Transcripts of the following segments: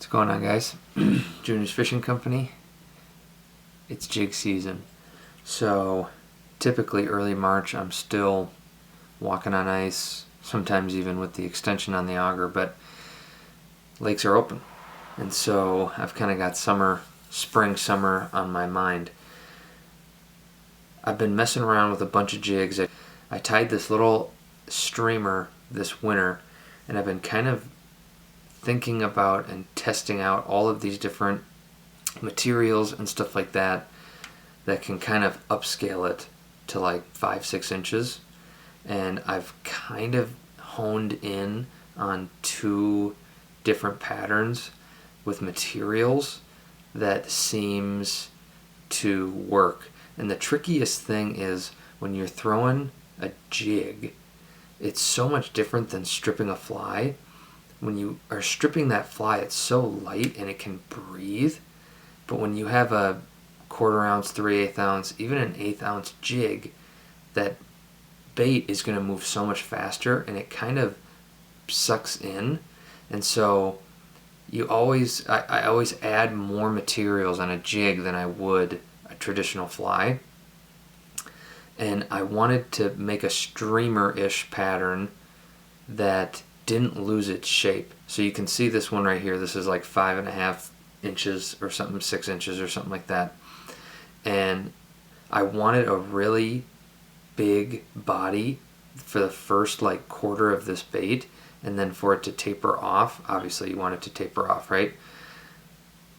What's going on, guys? Junior's Fishing Company. It's jig season. So typically early March I'm still walking on ice, sometimes even with the extension on the auger, but lakes are open. And so I've kind of got spring, summer on my mind. I've been messing around with a bunch of jigs. I tied this little streamer this winter, and I've been kind of thinking about and testing out all of these different materials and stuff like that can kind of upscale it to like 5-6 inches. And I've kind of honed in on 2 different patterns with materials that seems to work. And the trickiest thing is when you're throwing a jig, it's so much different than stripping a fly. When you are stripping that fly, it's so light and it can breathe. But when you have a 1/4 ounce, 3/8 ounce, even an 1/8 ounce jig, that bait is going to move so much faster and it kind of sucks in. And so I always add more materials on a jig than I would a traditional fly. And I wanted to make a streamer-ish pattern that didn't lose its shape. So you can see this one right here. This is like 5.5 inches or something, 6 inches or something like that. And I wanted a really big body for the first like 1/4 of this bait, and then for it to taper off. Obviously you want it to taper off, right?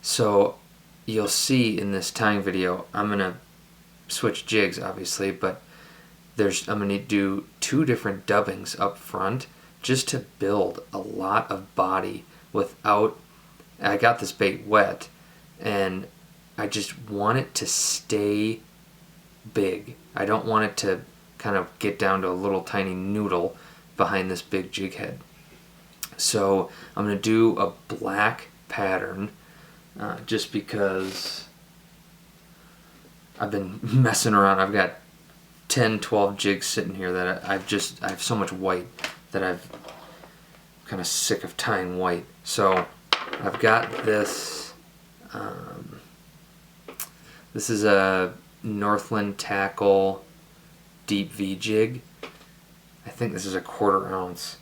So you'll see in this tying video, I'm gonna switch jigs obviously, but I'm gonna do 2 different dubbings up front just to build a lot of body without. I got this bait wet and I just want it to stay big. I don't want it to kind of get down to a little tiny noodle behind this big jig head. So I'm going to do a black pattern just because I've been messing around. I've got 10-12 jigs sitting here that I have so much white that I'm kind of sick of tying white. So I've got this. This is a Northland tackle deep V jig. I think this is a 1/4 ounce,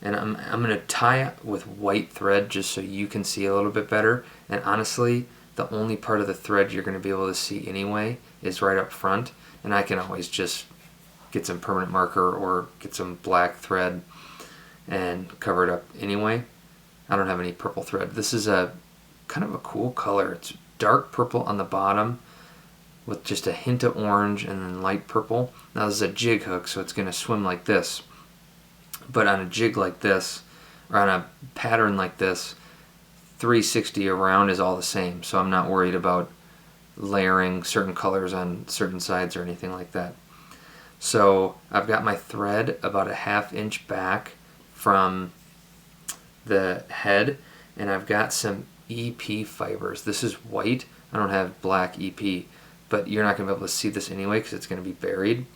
and I'm gonna tie it with white thread just so you can see a little bit better. And honestly, the only part of the thread you're gonna be able to see anyway is right up front, and I can always just get some permanent marker or get some black thread and cover it up anyway. I don't have any purple thread. This is a kind of a cool color. It's dark purple on the bottom with just a hint of orange and then light purple. Now this is a jig hook, so it's going to swim like this. But on a jig like this, or on a pattern like this, 360 around is all the same. So I'm not worried about layering certain colors on certain sides or anything like that. So I've got my thread about a 1/2 inch back from the head, and I've got some EP fibers. This is white. I don't have black EP, but you're not going to be able to see this anyway because it's going to be buried.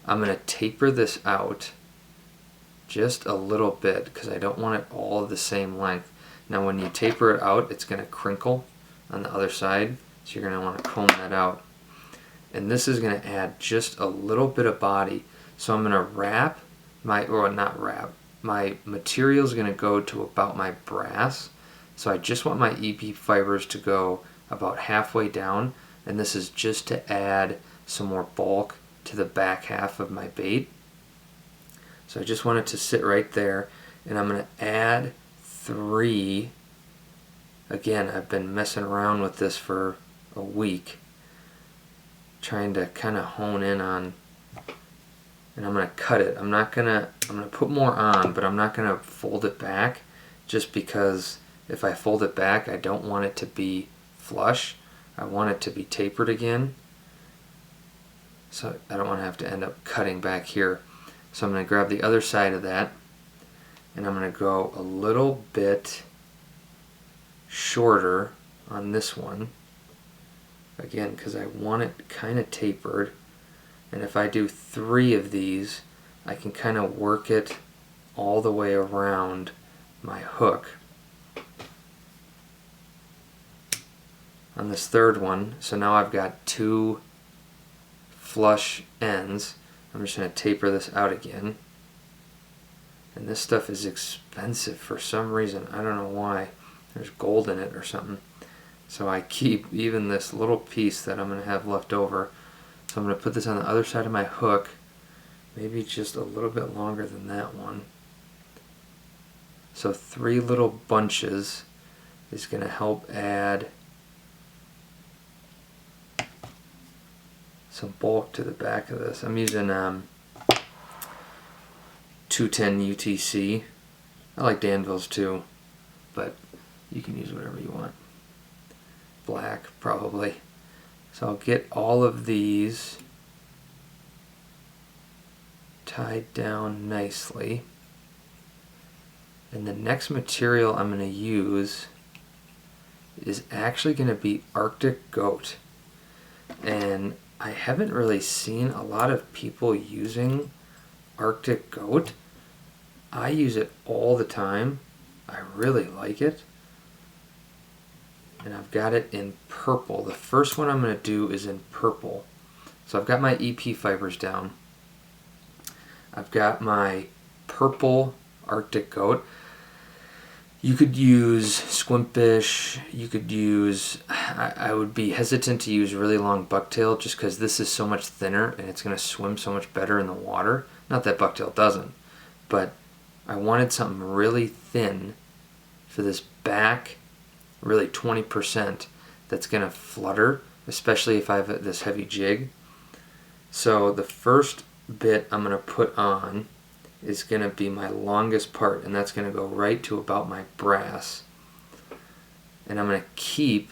I'm going to taper this out just a little bit because I don't want it all the same length. Now when you taper it out, it's going to crinkle on the other side, so you're going to want to comb that out. And this is going to add just a little bit of body. So I'm going to wrap my material is going to go to about my brass. So I just want my EP fibers to go about halfway down, and this is just to add some more bulk to the back half of my bait. So I just want it to sit right there, and I'm going to add 3. Again, I've been messing around with this for a week, trying to kind of hone in on, and I'm going to cut it. I'm going to put more on, but I'm not going to fold it back, just because if I fold it back, I don't want it to be flush. I want it to be tapered again. So I don't want to have to end up cutting back here. So I'm going to grab the other side of that, and I'm going to go a little bit shorter on this one. Again, because I want it kind of tapered. And if I do 3 of these, I can kind of work it all the way around my hook. on this third one. So now I've got 2 flush ends. I'm just going to taper this out again. And this stuff is expensive for some reason. I don't know why. There's gold in it or something. So I keep even this little piece that I'm going to have left over. So I'm going to put this on the other side of my hook. Maybe just a little bit longer than that one. So 3 little bunches is going to help add some bulk to the back of this. I'm using 210 UTC. I like Danville's too, but you can use whatever you want. Black, probably. So I'll get all of these tied down nicely. And the next material I'm going to use is actually going to be Arctic Goat. And I haven't really seen a lot of people using Arctic Goat. I use it all the time. I really like it. And I've got it in purple. The first one I'm going to do is in purple. So I've got my EP fibers down. I've got my purple Arctic Goat. You could use Squimpish, you could use, I would be hesitant to use really long bucktail just because this is so much thinner and it's going to swim so much better in the water. Not that bucktail doesn't, but I wanted something really thin for this back, really 20%, that's going to flutter, especially if I have this heavy jig. So the first bit I'm going to put on is going to be my longest part, and that's going to go right to about my brass. And I'm going to keep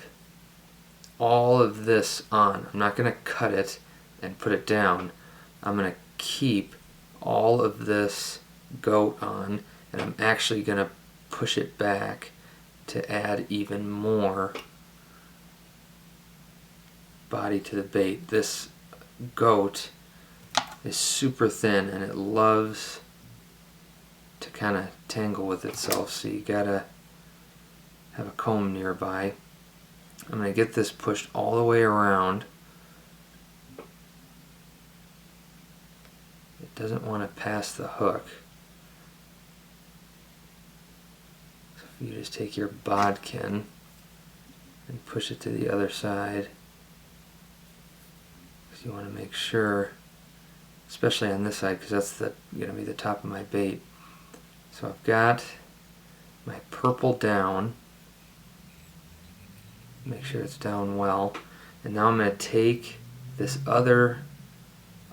all of this on. I'm not going to cut it and put it down. I'm going to keep all of this goat on, and I'm actually going to push it back to add even more body to the bait. This goat is super thin and it loves to kind of tangle with itself, so you gotta have a comb nearby. I'm going to get this pushed all the way around. It doesn't want to pass the hook. So if you just take your bodkin and push it to the other side, because you want to make sure, especially on this side, because that's going to be the top of my bait. So I've got my purple down. Make sure it's down well. And now I'm going to take this other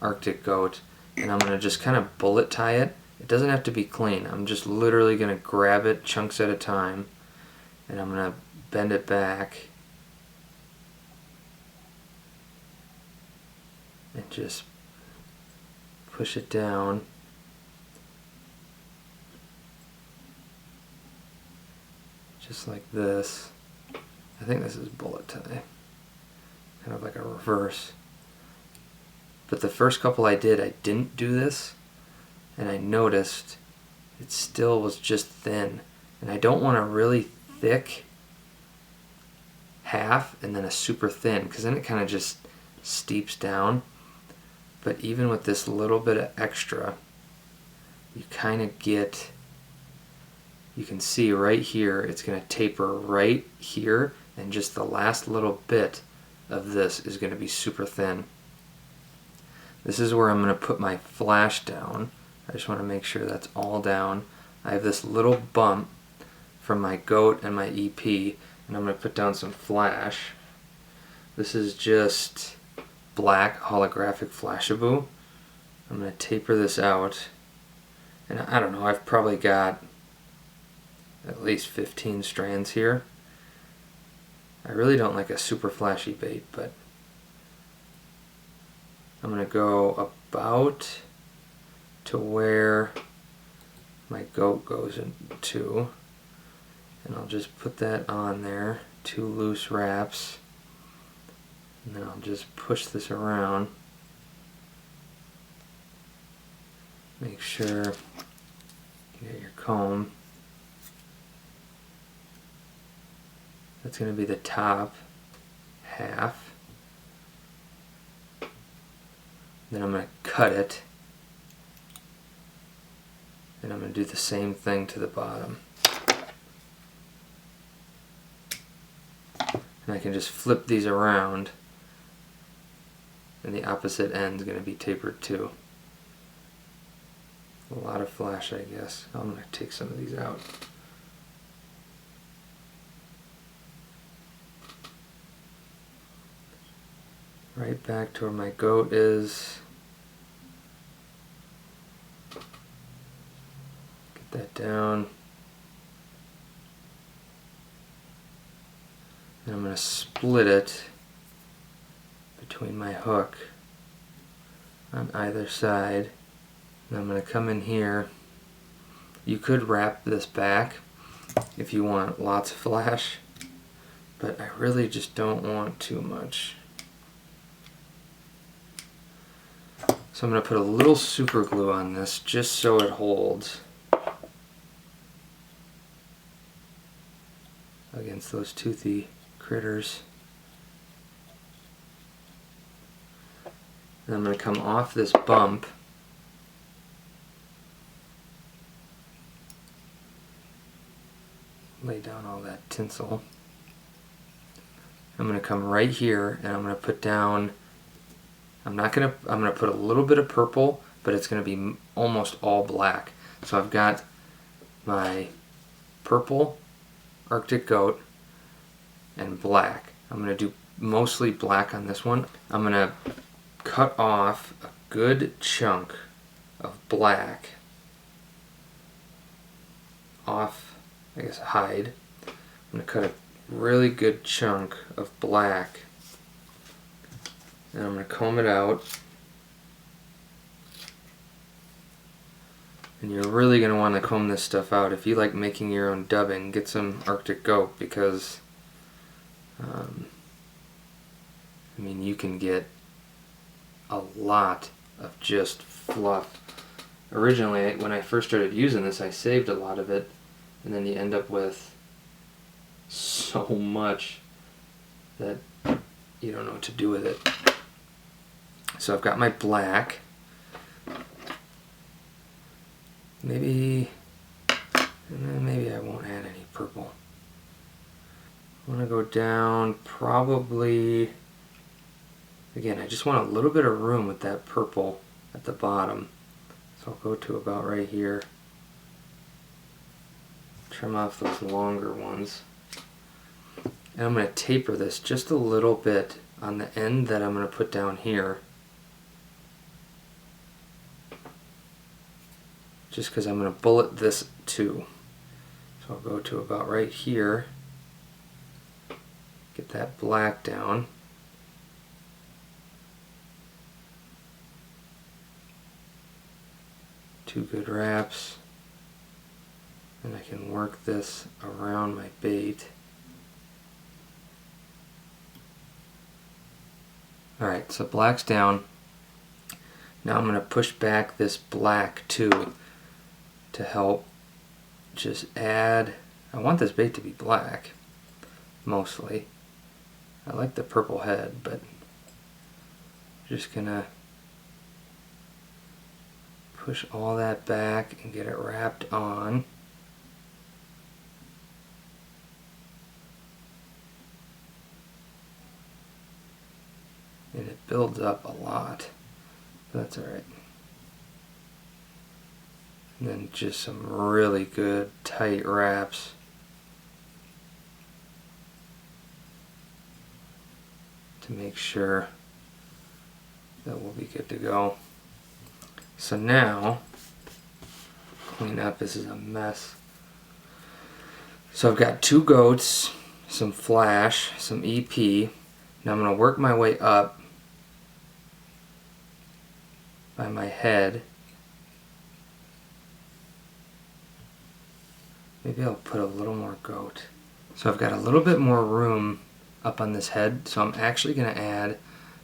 Arctic Goat and I'm going to just kind of bullet tie it. It doesn't have to be clean. I'm just literally going to grab it chunks at a time and I'm going to bend it back and just push it down. Just like this. I think this is bullet tie. Kind of like a reverse. But the first couple I didn't do this, and I noticed it still was just thin. And I don't want a really thick half and then a super thin, because then it kind of just steeps down. But even with this little bit of extra, you kind of get, you can see right here, it's going to taper right here, and just the last little bit of this is going to be super thin. This is where I'm going to put my flash down. I just want to make sure that's all down. I have this little bump from my goat and my EP, and I'm going to put down some flash. This is just black holographic Flashabou. I'm going to taper this out, and I don't know, I've probably got at least 15 strands here. I really don't like a super flashy bait, but I'm going to go about to where my goat goes into, and I'll just put that on there, 2 loose wraps, and then I'll just push this around. Make sure you get your comb. That's going to be the top. half. Then I'm going to cut it. And I'm going to do the same thing to the bottom. And I can just flip these around, and the opposite end is going to be tapered too. A lot of flash, I guess. I'm going to take some of these out. Right back to where my goat is. Get that down. And I'm going to split it between my hook on either side. And I'm going to come in here. You could wrap this back if you want lots of flash, but I really just don't want too much. So I'm going to put a little super glue on this just so it holds against those toothy critters. And I'm going to come off this bump lay down all that tinsel. I'm going to come right here and I'm going to put down, I'm going to put a little bit of purple, but it's going to be almost all black. So I've got my purple Arctic goat and black. I'm going to do mostly black on this one. I'm going to cut off a good chunk of black off, I guess, hide. I'm going to cut a really good chunk of black, and I'm going to comb it out. And you're really going to want to comb this stuff out. If you like making your own dubbing, get some Arctic goat, because I mean, you can get a lot of just fluff. Originally, when I first started using this, I saved a lot of it, and then you end up with so much that you don't know what to do with it. So I've got my black. Maybe I won't add any purple. I want to go down probably, again, I just want a little bit of room with that purple at the bottom. So I'll go to about right here. Trim off those longer ones. And I'm going to taper this just a little bit on the end that I'm going to put down here. Just because I'm going to bullet this too. So I'll go to about right here. Get that black down. Two good wraps. And I can work this around my bait. Alright, so black's down. Now I'm going to push back this black too to help just add, I want this bait to be black mostly. I like the purple head, but just gonna push all that back and get it wrapped on. And it builds up a lot. That's alright. And then just some really good tight wraps. To make sure that we'll be good to go. So now, clean up, this is a mess. So I've got two goats, some flash, some EP. Now I'm going to work my way up by my head. Maybe I'll put a little more goat. So I've got a little bit more room up on this head, so I'm actually going to add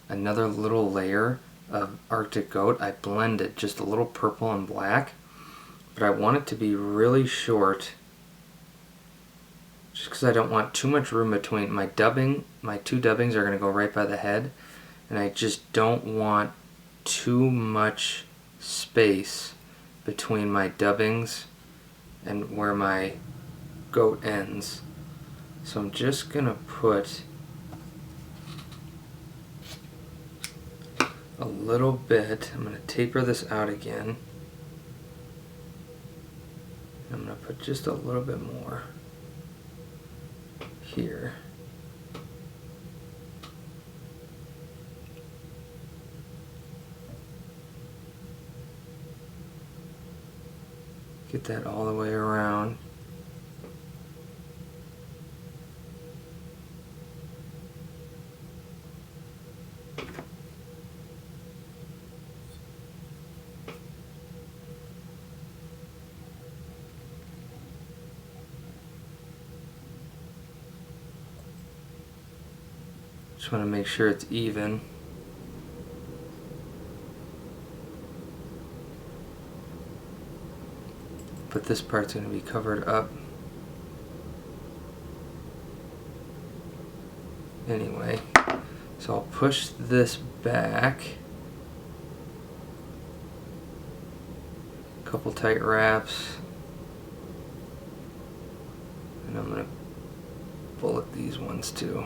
another little layer of Arctic goat. I blended just a little purple and black, but I want it to be really short, just because I don't want too much room between my dubbing. My two dubbings are going to go right by the head, and I just don't want too much space between my dubbings and where my goat ends. So I'm just going to put a little bit. I'm going to taper this out again. I'm going to put just a little bit more here. Get that all the way around. Just want to make sure it's even. But this part's going to be covered up anyway. So I'll push this back. A couple tight wraps. And I'm going to bullet these ones too.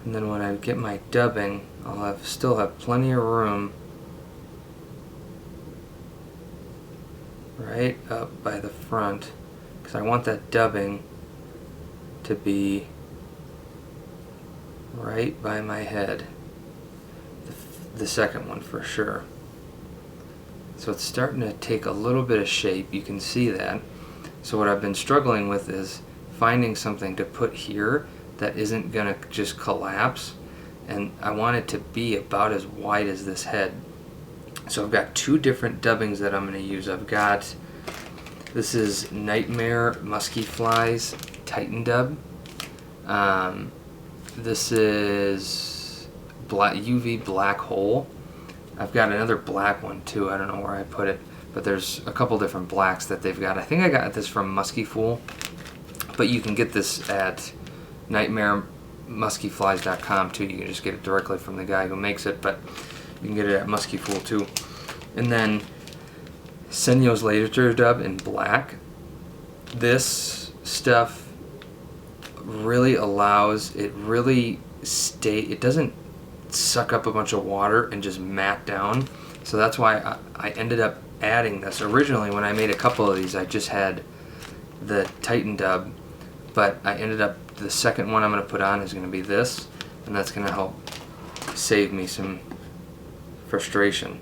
And then when I get my dubbing, I'll still have plenty of room right up by the front, because I want that dubbing to be right by my head. The second one for sure. So it's starting to take a little bit of shape. You can see that. So what I've been struggling with is finding something to put here that isn't gonna just collapse, and I want it to be about as wide as this head. So I've got two different dubbings that I'm gonna use. This is Nightmare Musky Flies Titan Dub. This is UV Black Hole. I've got another black one too. I don't know where I put it, but there's a couple different blacks that they've got. I think I got this from Musky Fool, but you can get this at nightmaremuskyflies.com too. You can just get it directly from the guy who makes it, but you can get it at Musky Fool too. And then Senoys Laser Dub in black. This stuff really allows it it doesn't suck up a bunch of water and just mat down. So that's why I ended up adding this. Originally when I made a couple of these I just had the Titan Dub, but I ended up, the second one I'm going to put on is going to be this, and that's going to help save me some frustration.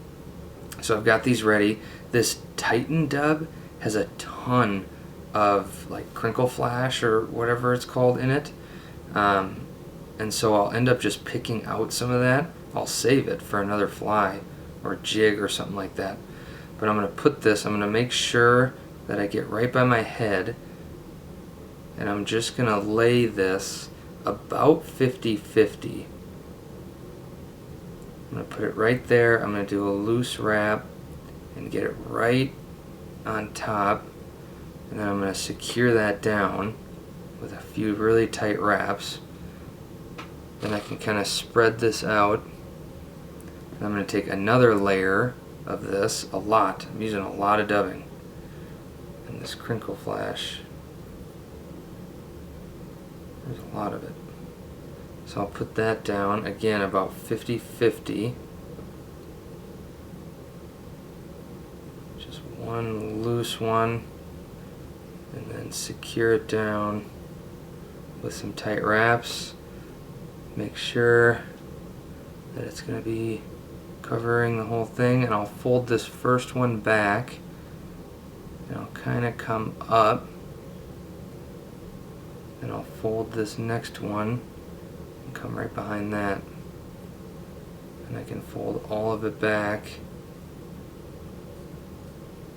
So I've got these ready. This Titan Dub has a ton of like crinkle flash or whatever it's called in it, and so I'll end up just picking out some of that. I'll save it for another fly or jig or something like that. But I'm going to put this, I'm going to make sure that I get right by my head, and I'm just going to lay this about 50-50. I'm going to put it right there. I'm going to do a loose wrap and get it right on top, and then I'm going to secure that down with a few really tight wraps. Then I can kind of spread this out, and I'm going to take another layer of this, a lot. I'm using a lot of dubbing, and this crinkle flash, there's a lot of it. So I'll put that down again about 50-50. Just one loose one, and then secure it down with some tight wraps. Make sure that it's going to be covering the whole thing, and I'll fold this first one back, and I'll kind of come up, and I'll fold this next one and come right behind that, and I can fold all of it back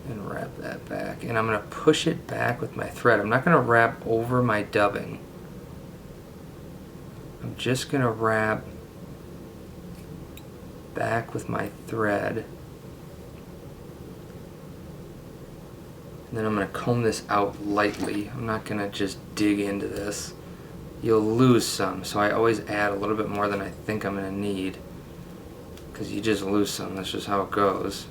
and wrap that back, and I'm going to push it back with my thread. I'm not going to wrap over my dubbing. I'm just going to wrap back with my thread. And then I'm going to comb this out lightly. I'm not going to just dig into this. You'll lose some, so I always add a little bit more than I think I'm going to need. Because you just lose some, that's just how it goes.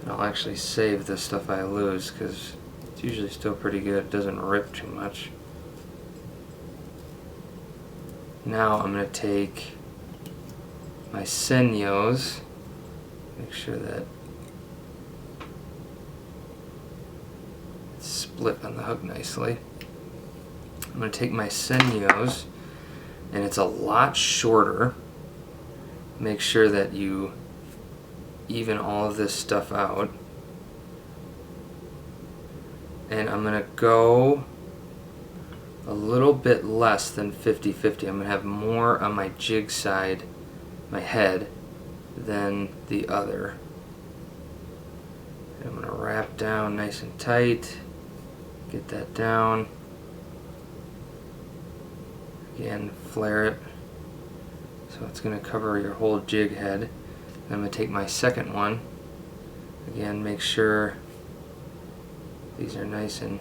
And I'll actually save the stuff I lose because it's usually still pretty good. It doesn't rip too much. Now I'm going to take my Senoys, make sure that it's split on the hook nicely. I'm going to take my Senoys, and it's a lot shorter. Make sure that you even all of this stuff out. And I'm going to go a little bit less than 50-50. I'm going to have more on my jig side, my head, than the other. And I'm going to wrap down nice and tight. Get that down. Again, flare it. So it's going to cover your whole jig head. I'm going to take my second one. Again, make sure these are nice and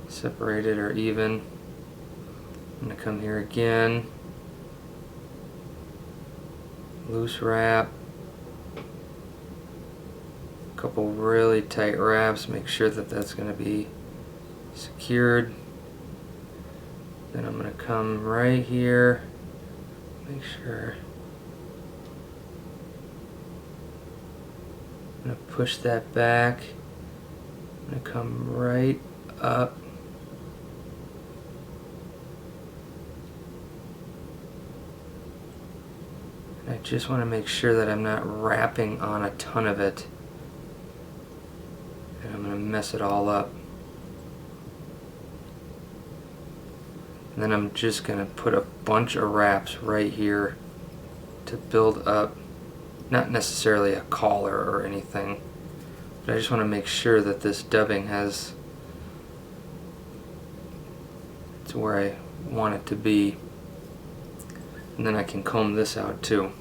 separated or even. I'm going to come here again. Loose wrap. A couple really tight wraps. Make sure that that's going to be secured. Then I'm going to come right here. Make sure. I'm going to push that back. I'm going to come right up. And I just want to make sure that I'm not wrapping on a ton of it. And I'm going to mess it all up. And then I'm just going to put a bunch of wraps right here to build up, not necessarily a collar or anything, but I just want to make sure that this dubbing has to where I want it to be. And then I can comb this out too.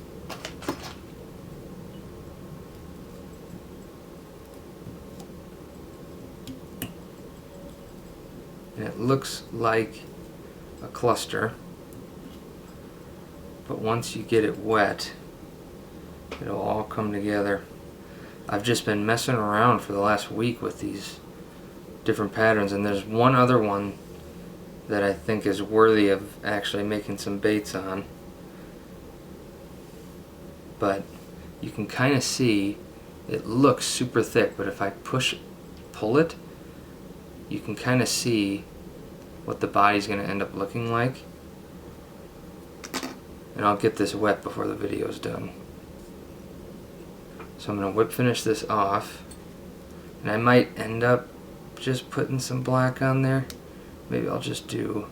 And it looks like a cluster, but once you get it wet, it'll all come together. I've just been messing around for the last week with these different patterns, and there's one other one that I think is worthy of actually making some baits on. But you can kind of see it looks super thick, but if I pull it, you can kind of see what the body's going to end up looking like. And I'll get this wet before the video's done. So I'm going to whip finish this off, and I might end up just putting some black on there. Maybe I'll just do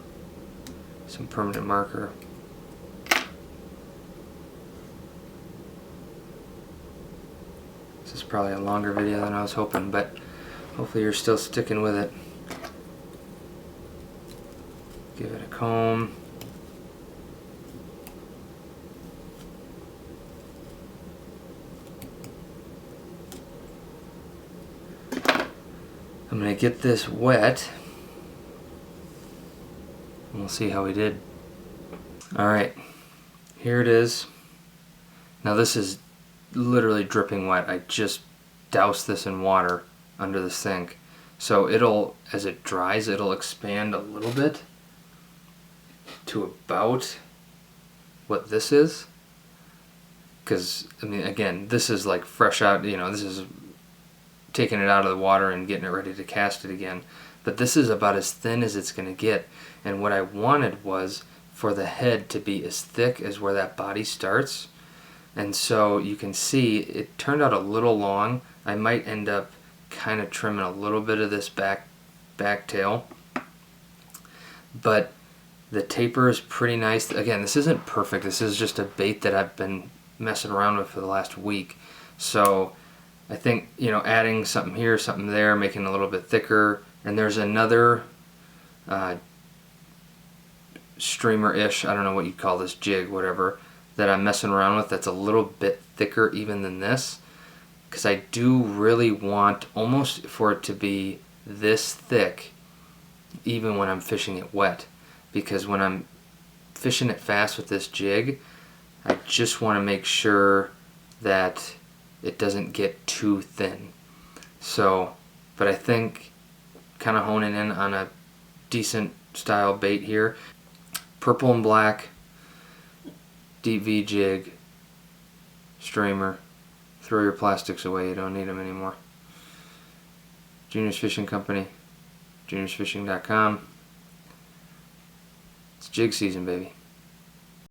some permanent marker. This is probably a longer video than I was hoping, but hopefully you're still sticking with it. Give it a comb. I'm going to get this wet, and we'll see how we did. Alright, here it is. Now this is literally dripping wet. I just doused this in water under the sink. So it'll, as it dries, it'll expand a little bit to about what this is. Because, I mean, again, this is like fresh out, you know, this is taking it out of the water and getting it ready to cast it again. But this is about as thin as it's going to get. And what I wanted was for the head to be as thick as where that body starts. And so you can see it turned out a little long. I might end up kind of trimming a little bit of this back tail. But the taper is pretty nice. Again, this isn't perfect. This is just a bait that I've been messing around with for the last week. So I think, you know, adding something here, something there, making it a little bit thicker. And there's another streamer-ish, I don't know what you call this, jig, whatever, that I'm messing around with that's a little bit thicker even than this, because I do really want almost for it to be this thick even when I'm fishing it wet, because when I'm fishing it fast with this jig, I just want to make sure that it doesn't get too thin. So, but I think kind of honing in on a decent style bait here. Purple and black, deep V jig, streamer. Throw your plastics away, you don't need them anymore. Juniors Fishing Company, juniorsfishing.com. It's jig season, baby.